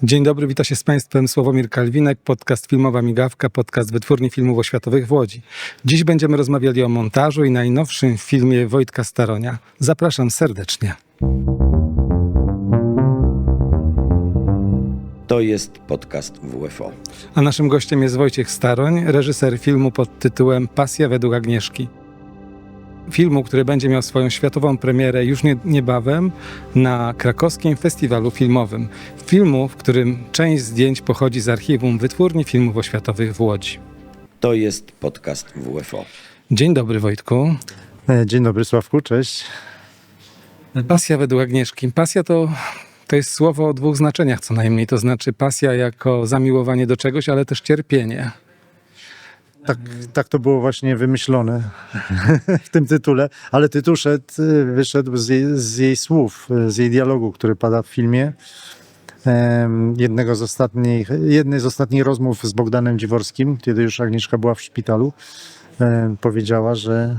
Dzień dobry, wita się z Państwem Sławomir Kalwinek, podcast Filmowa Migawka, podcast Wytwórni Filmów Oświatowych w Łodzi. Dziś będziemy rozmawiali o montażu i najnowszym filmie Wojtka Staronia. Zapraszam serdecznie. To jest podcast WFO. A naszym gościem jest Wojciech Staroń, reżyser filmu pod tytułem Pasja według Agnieszki. Filmu, który będzie miał swoją światową premierę już niebawem na krakowskim festiwalu filmowym. Filmu, w którym część zdjęć pochodzi z archiwum Wytwórni Filmów Oświatowych w Łodzi. To jest podcast WFO. Dzień dobry, Wojtku. Dzień dobry, Sławku, cześć. Pasja według Agnieszki. Pasja to jest słowo o dwóch znaczeniach co najmniej. To znaczy pasja jako zamiłowanie do czegoś, ale też cierpienie. Tak to było właśnie wymyślone w tym tytule, ale tytuł wyszedł z jej słów, z jej dialogu, który pada w filmie. Jednej z ostatnich rozmów z Bogdanem Dziworskim, kiedy już Agnieszka była w szpitalu, powiedziała, że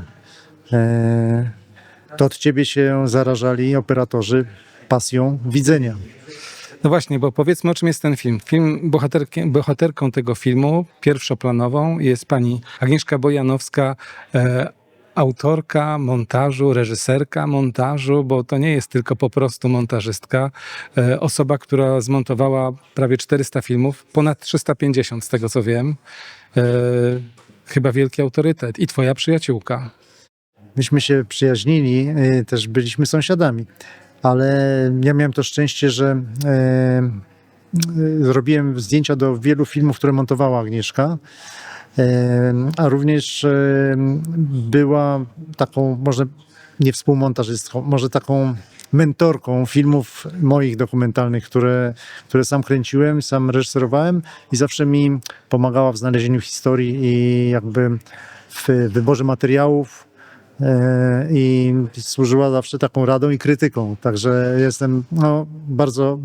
to od ciebie się zarażali operatorzy pasją widzenia. No właśnie, bo powiedzmy, o czym jest ten film. Bohaterką tego filmu, pierwszoplanową, jest pani Agnieszka Bojanowska, autorka montażu, reżyserka montażu, bo to nie jest tylko po prostu montażystka. Osoba, która zmontowała prawie 400 filmów, ponad 350 z tego co wiem. Chyba wielki autorytet i twoja przyjaciółka. Myśmy się przyjaźnili, też byliśmy sąsiadami. Ale ja miałem to szczęście, że zrobiłem zdjęcia do wielu filmów, które montowała Agnieszka, a również była taką, może nie współmontażystką, może taką mentorką filmów moich dokumentalnych, które sam kręciłem, sam reżyserowałem i zawsze mi pomagała w znalezieniu historii i jakby w wyborze materiałów. I służyła zawsze taką radą i krytyką. Także jestem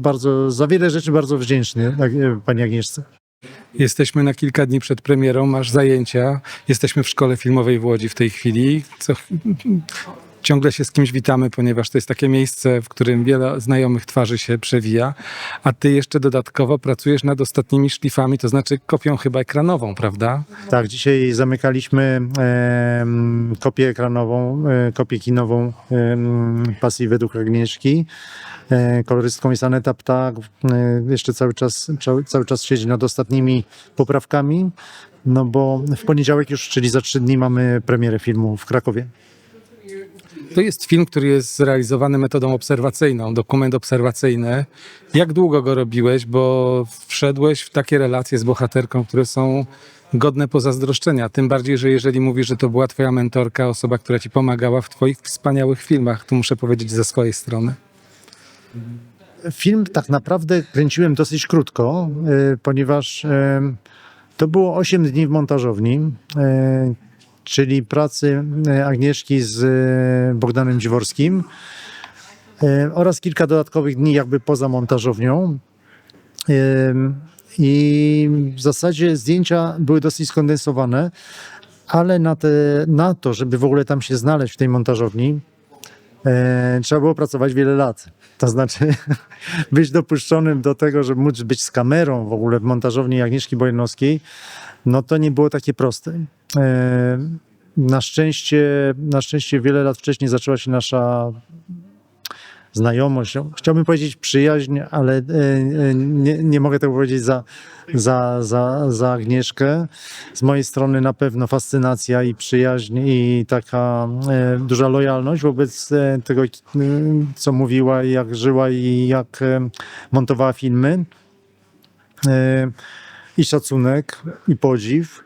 bardzo za wiele rzeczy bardzo wdzięczny pani Agnieszce. Jesteśmy na kilka dni przed premierą, masz zajęcia. Jesteśmy w Szkole Filmowej w Łodzi w tej chwili. Ciągle się z kimś witamy, ponieważ to jest takie miejsce, w którym wiele znajomych twarzy się przewija, a ty jeszcze dodatkowo pracujesz nad ostatnimi szlifami, to znaczy kopią chyba ekranową, prawda? Tak, dzisiaj zamykaliśmy kopię ekranową, kopię kinową Pasji według Agnieszki. Kolorystką jest Aneta Ptak, jeszcze cały czas siedzi nad ostatnimi poprawkami, no bo w poniedziałek już, czyli za 3 dni mamy premierę filmu w Krakowie. To jest film, który jest zrealizowany metodą obserwacyjną, dokument obserwacyjny. Jak długo go robiłeś, bo wszedłeś w takie relacje z bohaterką, które są godne pozazdroszczenia. Tym bardziej, że jeżeli mówisz, że to była twoja mentorka, osoba, która ci pomagała w twoich wspaniałych filmach, to muszę powiedzieć ze swojej strony. Film tak naprawdę kręciłem dosyć krótko, ponieważ to było 8 dni w montażowni, czyli pracy Agnieszki z Bogdanem Dziworskim oraz kilka dodatkowych dni jakby poza montażownią. I w zasadzie zdjęcia były dosyć skondensowane, ale na to, żeby w ogóle tam się znaleźć w tej montażowni, trzeba było pracować wiele lat. To znaczy być dopuszczonym do tego, żeby móc być z kamerą w ogóle w montażowni Agnieszki Bojanowskiej, no to nie było takie proste. Na szczęście wiele lat wcześniej zaczęła się nasza znajomość. Chciałbym powiedzieć przyjaźń, ale nie mogę tego powiedzieć za Agnieszkę. Z mojej strony na pewno fascynacja i przyjaźń i taka duża lojalność wobec tego, co mówiła, jak żyła i jak montowała filmy. I szacunek, i podziw.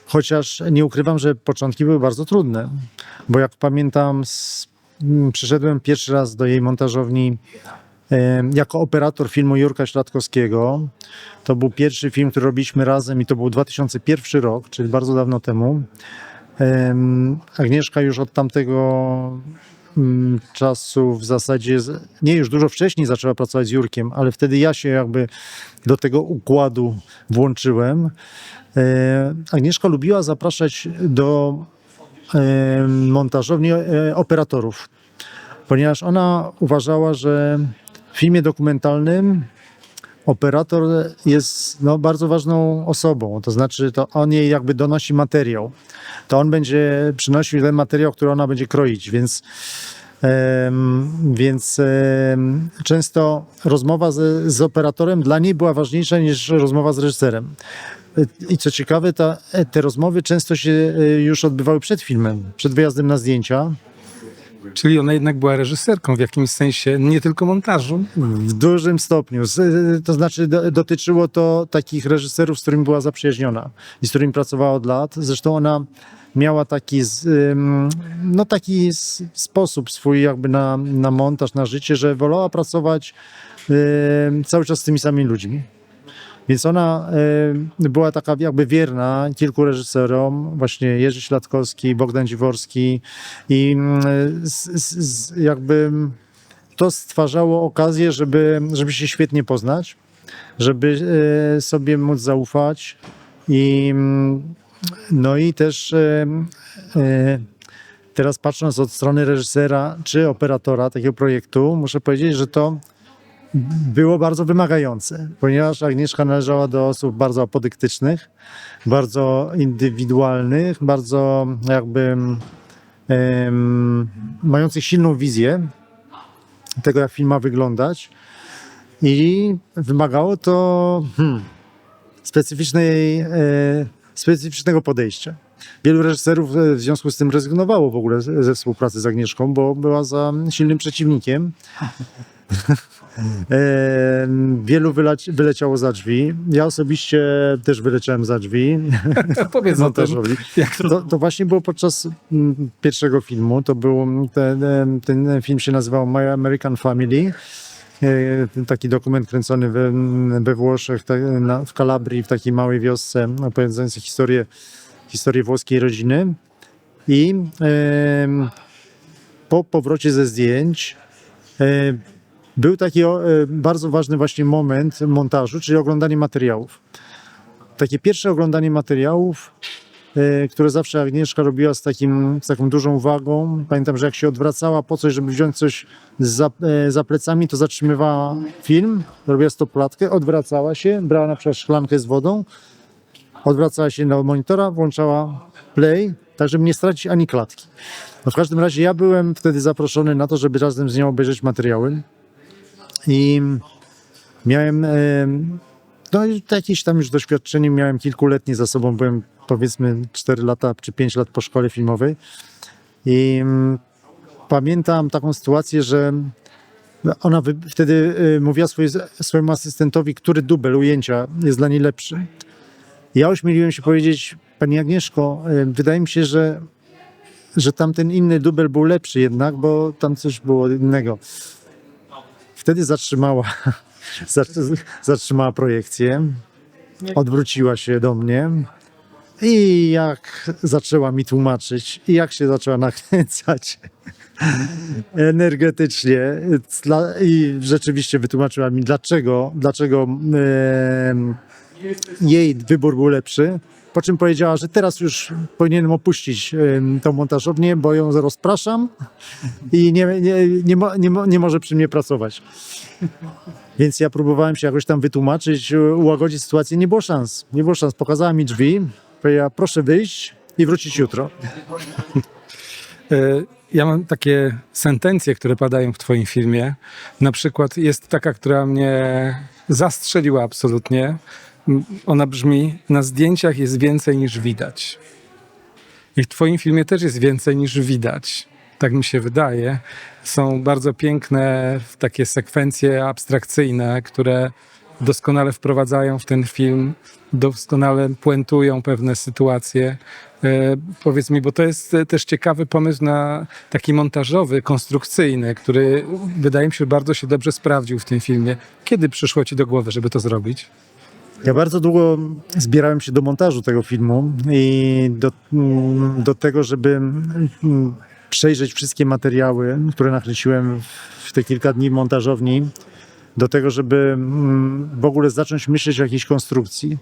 Chociaż nie ukrywam, że początki były bardzo trudne, bo jak pamiętam, przyszedłem pierwszy raz do jej montażowni jako operator filmu Jurka Śladkowskiego. To był pierwszy film, który robiliśmy razem i to był 2001 rok, czyli bardzo dawno temu. Agnieszka już od tamtego czasu w zasadzie, nie, już dużo wcześniej zaczęła pracować z Jurkiem, ale wtedy ja się jakby do tego układu włączyłem. Agnieszka lubiła zapraszać do montażowni operatorów, ponieważ ona uważała, że w filmie dokumentalnym operator jest bardzo ważną osobą, to znaczy to on jej jakby donosi materiał. To on będzie przynosił ten materiał, który ona będzie kroić, więc często rozmowa z operatorem dla niej była ważniejsza niż rozmowa z reżyserem. I co ciekawe, te rozmowy często się już odbywały przed filmem, przed wyjazdem na zdjęcia. Czyli ona jednak była reżyserką w jakimś sensie, nie tylko montażu. W dużym stopniu. To znaczy dotyczyło to takich reżyserów, z którymi była zaprzyjaźniona i z którymi pracowała od lat. Zresztą ona miała taki sposób swój jakby na montaż, na życie, że wolała pracować cały czas z tymi samymi ludźmi. Więc ona była taka jakby wierna kilku reżyserom, właśnie Jerzy Śladkowski, Bogdan Dziworski i jakby to stwarzało okazję, żeby się świetnie poznać, żeby sobie móc zaufać i też teraz patrząc od strony reżysera czy operatora takiego projektu, muszę powiedzieć, że to było bardzo wymagające, ponieważ Agnieszka należała do osób bardzo apodyktycznych, bardzo indywidualnych, bardzo jakby mających silną wizję tego, jak film ma wyglądać i wymagało to specyficznego podejścia. Wielu reżyserów w związku z tym rezygnowało w ogóle ze współpracy z Agnieszką, bo była za silnym przeciwnikiem. Wielu wyleciało za drzwi. Ja osobiście też wyleciałem za drzwi. Powiedz o tym, jak To właśnie było podczas pierwszego filmu. To był ten film się nazywał My American Family. Taki dokument kręcony we Włoszech, w Kalabrii, w takiej małej wiosce, opowiadający historię włoskiej rodziny. I po powrocie ze zdjęć był taki bardzo ważny właśnie moment montażu, czyli oglądanie materiałów. Takie pierwsze oglądanie materiałów, które zawsze Agnieszka robiła z taką dużą uwagą. Pamiętam, że jak się odwracała po coś, żeby wziąć coś za plecami, to zatrzymywała film, robiła stopklatkę, odwracała się, brała na przykład szklankę z wodą, odwracała się do monitora, włączała play, tak żeby nie stracić ani klatki. No w każdym razie ja byłem wtedy zaproszony na to, żeby razem z nią obejrzeć materiały i miałem jakieś tam już doświadczenie, miałem kilkuletnie za sobą, byłem powiedzmy 4 lata czy 5 lat po szkole filmowej i pamiętam taką sytuację, że ona wtedy mówiła swojemu asystentowi, który dubel ujęcia jest dla niej lepszy. Ja ośmieliłem się powiedzieć: Pani Agnieszko, wydaje mi się, że tamten inny dubel był lepszy jednak, bo tam coś było innego. Wtedy zatrzymała projekcję, odwróciła się do mnie i jak zaczęła mi tłumaczyć i jak się zaczęła nakręcać energetycznie i rzeczywiście wytłumaczyła mi, dlaczego jej wybór był lepszy, po czym powiedziała, że teraz już powinienem opuścić tą montażownię, bo ją rozpraszam i nie może przy mnie pracować. Więc ja próbowałem się jakoś tam wytłumaczyć, ułagodzić sytuację. Nie było szans. Pokazała mi drzwi, powiedziała: proszę wyjść i wrócić jutro. Ja mam takie sentencje, które padają w twoim filmie. Na przykład jest taka, która mnie zastrzeliła absolutnie. Ona brzmi: na zdjęciach jest więcej niż widać. I w twoim filmie też jest więcej niż widać. Tak mi się wydaje. Są bardzo piękne takie sekwencje abstrakcyjne, które doskonale wprowadzają w ten film, doskonale puentują pewne sytuacje. Powiedz mi, bo to jest też ciekawy pomysł na taki montażowy, konstrukcyjny, który wydaje mi się bardzo się dobrze sprawdził w tym filmie. Kiedy przyszło ci do głowy, żeby to zrobić? Ja bardzo długo zbierałem się do montażu tego filmu i do tego, żeby przejrzeć wszystkie materiały, które nakręciłem w te kilka dni w montażowni, do tego, żeby w ogóle zacząć myśleć o jakiejś konstrukcji.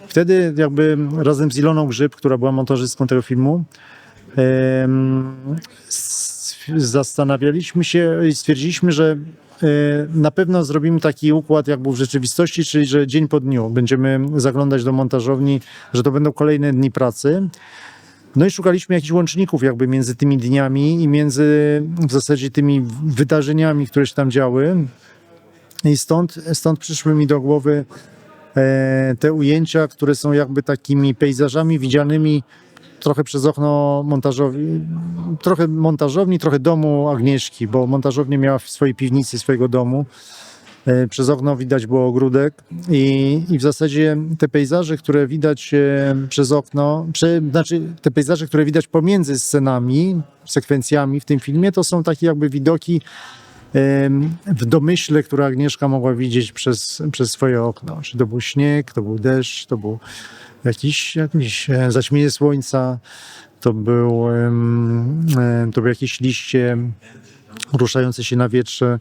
Wtedy jakby razem z Iloną Grzyb, która była montażystką tego filmu, zastanawialiśmy się i stwierdziliśmy, że na pewno zrobimy taki układ, jak był w rzeczywistości, czyli że dzień po dniu będziemy zaglądać do montażowni, że to będą kolejne dni pracy. No i szukaliśmy jakichś łączników jakby między tymi dniami i między w zasadzie tymi wydarzeniami, które się tam działy. I stąd przyszły mi do głowy te ujęcia, które są jakby takimi pejzażami widzianymi trochę przez okno montażowni, trochę domu Agnieszki, bo montażownię miała w swojej piwnicy swojego domu. Przez okno widać było ogródek i w zasadzie te pejzaże, które widać przez okno, znaczy te pejzaże, które widać pomiędzy scenami, sekwencjami w tym filmie, to są takie jakby widoki w domyśle, które Agnieszka mogła widzieć przez swoje okno. Czy to był śnieg, to był deszcz, to był jakiś zaćmienie słońca, to był jakieś liście ruszające się na wietrze.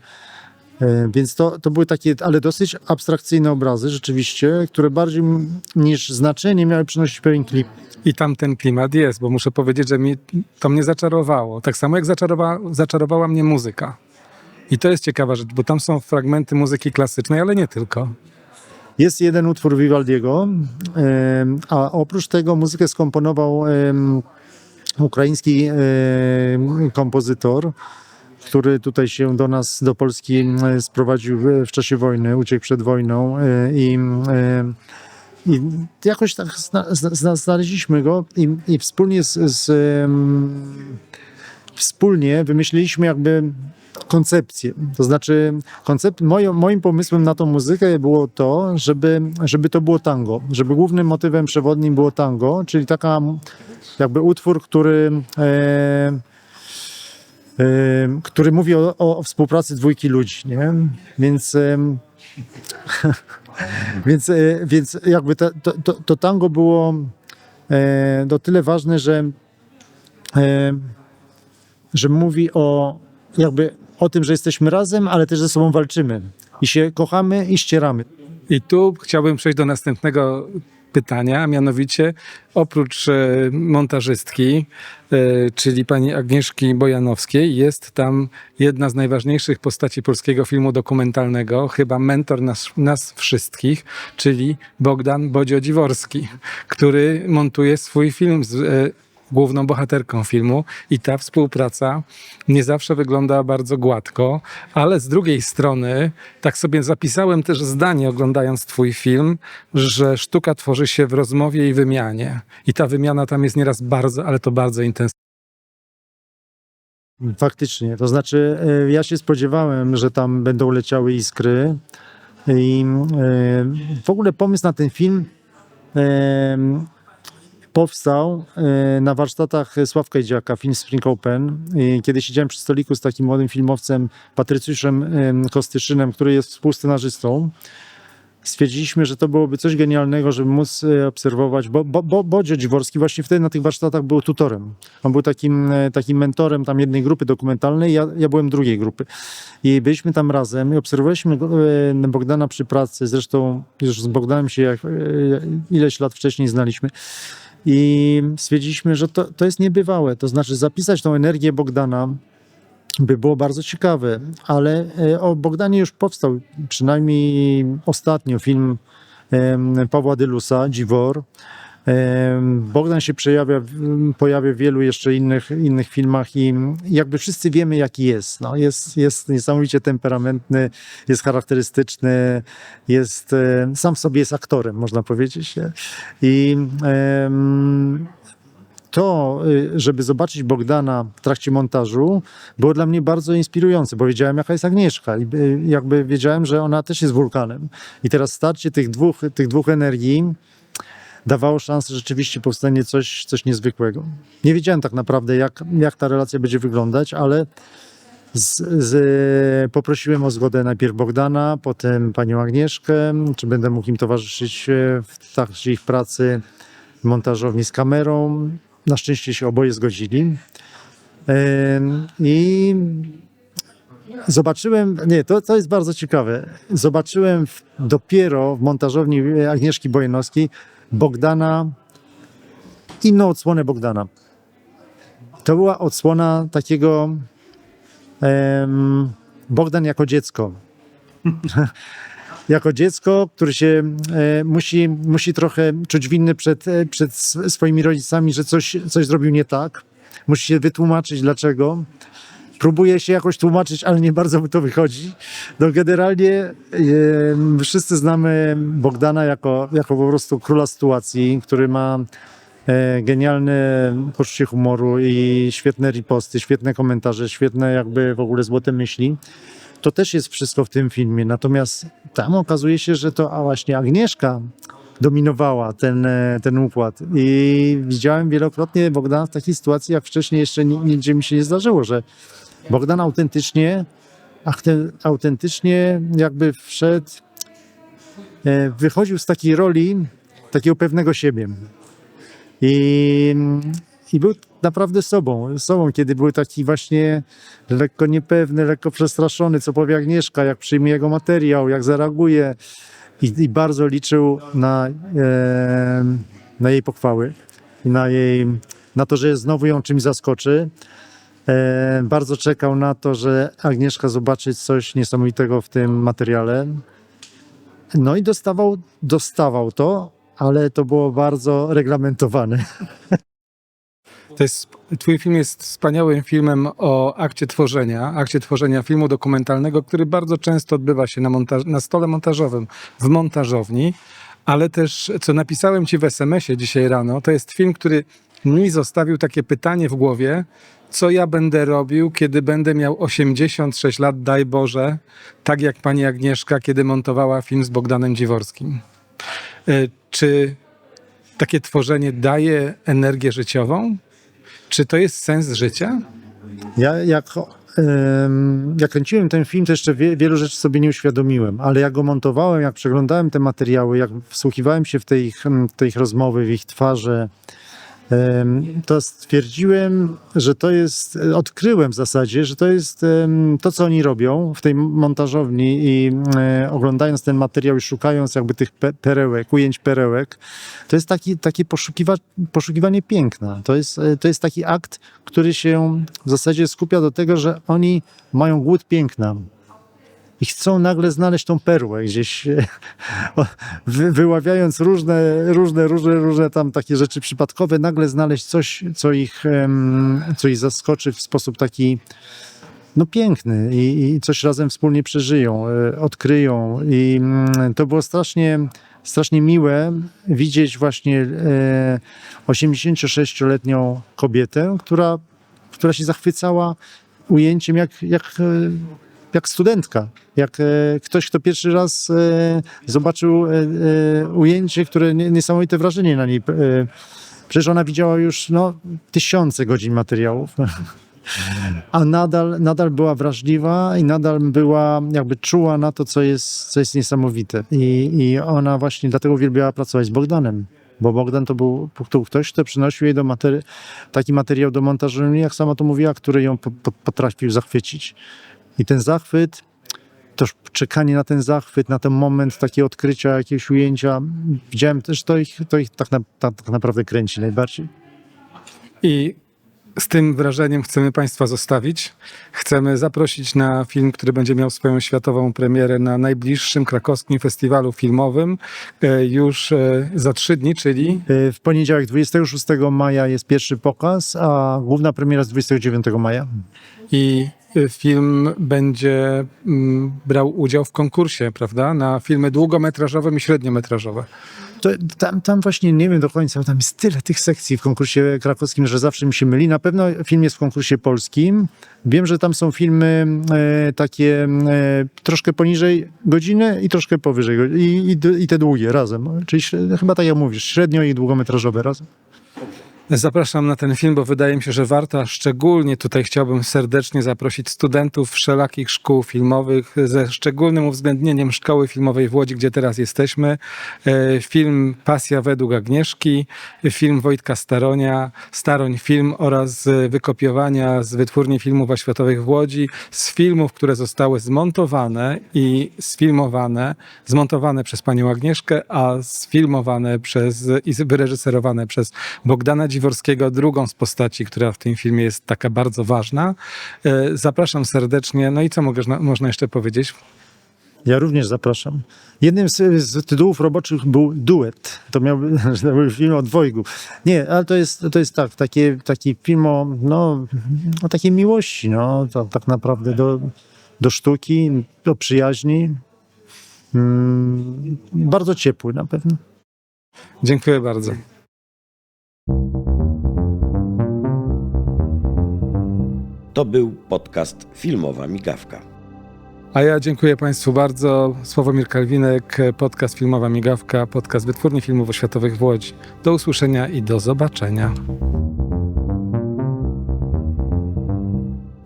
Więc to były takie, ale dosyć abstrakcyjne obrazy rzeczywiście, które bardziej niż znaczenie miały przynosić pewien klip. I tam ten klimat jest, bo muszę powiedzieć, że to mnie zaczarowało. Tak samo jak zaczarowała mnie muzyka. I to jest ciekawa rzecz, bo tam są fragmenty muzyki klasycznej, ale nie tylko. Jest jeden utwór Vivaldiego, a oprócz tego muzykę skomponował ukraiński kompozytor, który tutaj się do Polski sprowadził w czasie wojny, uciekł przed wojną i jakoś tak znaleźliśmy go i wspólnie wymyśliliśmy jakby koncepcję. To znaczy moim pomysłem na tą muzykę było to, żeby to było tango, żeby głównym motywem przewodnim było tango, czyli taka jakby utwór, który mówi o współpracy dwójki ludzi, nie? Więc jakby to tango było o tyle ważne, że mówi o tym, że jesteśmy razem, ale też ze sobą walczymy i się kochamy i ścieramy. I tu chciałbym przejść do następnego pytania, a mianowicie oprócz montażystki, czyli pani Agnieszki Bojanowskiej, jest tam jedna z najważniejszych postaci polskiego filmu dokumentalnego, chyba mentor nas wszystkich, czyli Bogdan Bodzio Dziworski, który montuje swój film z główną bohaterką filmu i ta współpraca nie zawsze wygląda bardzo gładko, ale z drugiej strony tak sobie zapisałem też zdanie oglądając twój film, że sztuka tworzy się w rozmowie i wymianie. I ta wymiana tam jest nieraz bardzo, ale to bardzo intensywna. Faktycznie, to znaczy ja się spodziewałem, że tam będą leciały iskry i w ogóle pomysł na ten film powstał na warsztatach Sławka Idziaka, film Spring Open. Kiedy siedziałem przy stoliku z takim młodym filmowcem, Patrycjuszem Kostyszynem, który jest współscenarzystą, stwierdziliśmy, że to byłoby coś genialnego, żeby móc obserwować, bo Bodzio Dziworski właśnie wtedy na tych warsztatach był tutorem. On był takim mentorem tam jednej grupy dokumentalnej, ja byłem drugiej grupy. I byliśmy tam razem i obserwowaliśmy Bogdana przy pracy, zresztą już z Bogdanem się ileś lat wcześniej znaliśmy. I stwierdziliśmy, że to jest niebywałe, to znaczy zapisać tą energię Bogdana by było bardzo ciekawe, ale o Bogdanie już powstał przynajmniej ostatnio film Pawła Dylusa, Dziwor. Bogdan się pojawia w wielu jeszcze innych filmach i jakby wszyscy wiemy, jaki jest. No, jest niesamowicie temperamentny, jest charakterystyczny, sam w sobie jest aktorem, można powiedzieć. Nie? I żeby zobaczyć Bogdana w trakcie montażu, było dla mnie bardzo inspirujące, bo wiedziałem, jaka jest Agnieszka i jakby wiedziałem, że ona też jest wulkanem. I teraz starcie tych dwóch energii dawało szansę rzeczywiście powstanie coś niezwykłego. Nie wiedziałem tak naprawdę, jak ta relacja będzie wyglądać, ale poprosiłem o zgodę najpierw Bogdana, potem panią Agnieszkę, czy będę mógł im towarzyszyć w trakcie ich pracy w montażowni z kamerą. Na szczęście się oboje zgodzili. I zobaczyłem, to jest bardzo ciekawe, zobaczyłem dopiero w montażowni Agnieszki Bojanowskiej Bogdana, inną odsłonę Bogdana. To była odsłona takiego Bogdan jako dziecko. Jako dziecko, który się musi trochę czuć winny przed swoimi rodzicami, że coś zrobił nie tak. Musi się wytłumaczyć dlaczego. Próbuje się jakoś tłumaczyć, ale nie bardzo mu to wychodzi. No generalnie wszyscy znamy Bogdana jako po prostu króla sytuacji, który ma genialne poczucie humoru i świetne riposty, świetne komentarze, świetne jakby w ogóle złote myśli. To też jest wszystko w tym filmie. Natomiast tam okazuje się, że to właśnie Agnieszka dominowała ten układ. I widziałem wielokrotnie Bogdana w takiej sytuacji, jak wcześniej jeszcze nigdzie mi się nie zdarzyło, że Bogdan autentycznie jakby wychodził z takiej roli takiego pewnego siebie. I był naprawdę sobą, kiedy był taki właśnie lekko niepewny, lekko przestraszony, co powie Agnieszka, jak przyjmie jego materiał, jak zareaguje. I bardzo liczył na jej pochwały, na to, że znowu ją czymś zaskoczy. Bardzo czekał na to, że Agnieszka zobaczy coś niesamowitego w tym materiale. No i dostawał to, ale to było bardzo reglamentowane. Twój film jest wspaniałym filmem o akcie tworzenia filmu dokumentalnego, który bardzo często odbywa się na stole montażowym, w montażowni, ale też, co napisałem ci w SMS-ie dzisiaj rano, to jest film, który mi zostawił takie pytanie w głowie, co ja będę robił, kiedy będę miał 86 lat, daj Boże, tak jak pani Agnieszka, kiedy montowała film z Bogdanem Dziworskim. Czy takie tworzenie daje energię życiową? Czy to jest sens życia? Jak kręciłem ten film, to jeszcze wielu rzeczy sobie nie uświadomiłem, ale jak go montowałem, jak przeglądałem te materiały, jak wsłuchiwałem się w te ich rozmowy, w ich twarze, to stwierdziłem, że odkryłem w zasadzie, że to jest to, co oni robią w tej montażowni i oglądając ten materiał i szukając jakby tych ujęć perełek, to jest takie poszukiwanie piękna. To jest taki akt, który się w zasadzie skupia do tego, że oni mają głód piękna. I chcą nagle znaleźć tą perłę gdzieś, wyławiając różne tam takie rzeczy przypadkowe, nagle znaleźć coś, co ich zaskoczy w sposób taki piękny i coś razem wspólnie przeżyją, odkryją. I to było strasznie miłe widzieć właśnie 86-letnią kobietę, która się zachwycała ujęciem jak studentka, jak ktoś, kto pierwszy raz zobaczył ujęcie, które niesamowite wrażenie na niej. Przecież ona widziała już tysiące godzin materiałów, a nadal była wrażliwa i nadal była jakby czuła na to, co jest niesamowite. I ona właśnie dlatego uwielbiała pracować z Bogdanem. Bo Bogdan to był ktoś, kto przynosił jej taki materiał do montażu, jak sama to mówiła, który ją potrafił zachwycić. I ten zachwyt, to czekanie na ten zachwyt, na ten moment takiego odkrycia jakiegoś ujęcia, widziałem też, to ich tak naprawdę kręci najbardziej. I z tym wrażeniem chcemy Państwa zostawić. Chcemy zaprosić na film, który będzie miał swoją światową premierę na najbliższym krakowskim festiwalu filmowym już za 3 dni, czyli... W poniedziałek 26 maja jest pierwszy pokaz, a główna premiera z 29 maja. I film będzie brał udział w konkursie, prawda? Na filmy długometrażowe i średniometrażowe. Tam właśnie nie wiem do końca, tam jest tyle tych sekcji w konkursie krakowskim, że zawsze mi się myli. Na pewno film jest w konkursie polskim. Wiem, że tam są filmy takie troszkę poniżej godziny i troszkę powyżej i te długie razem. Czyli chyba tak jak mówisz, średnio i długometrażowe razem. Zapraszam na ten film, bo wydaje mi się, że warto, a szczególnie tutaj chciałbym serdecznie zaprosić studentów wszelakich szkół filmowych ze szczególnym uwzględnieniem Szkoły Filmowej w Łodzi, gdzie teraz jesteśmy. Film Pasja według Agnieszki, film Wojtka Staroń film oraz wykopiowania z Wytwórni Filmów Oświatowych w Łodzi, z filmów, które zostały zmontowane i sfilmowane, zmontowane przez panią Agnieszkę, a sfilmowane i wyreżyserowane przez Bogdana Dziworskiego. Sikorskiego, drugą z postaci, która w tym filmie jest taka bardzo ważna. Zapraszam serdecznie. No i co można jeszcze powiedzieć? Ja również zapraszam. Jednym z tytułów roboczych był Duet. To miał być film o dwojgu. Nie, ale to jest tak, taki film o takiej miłości, no, to, tak naprawdę do sztuki, do przyjaźni. Bardzo ciepły na pewno. Dziękuję bardzo. To był podcast Filmowa Migawka. A ja dziękuję Państwu bardzo. Sławomir Kalwinek, podcast Filmowa Migawka, podcast Wytwórni Filmów Oświatowych w Łodzi. Do usłyszenia i do zobaczenia.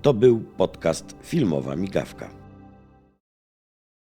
To był podcast Filmowa Migawka.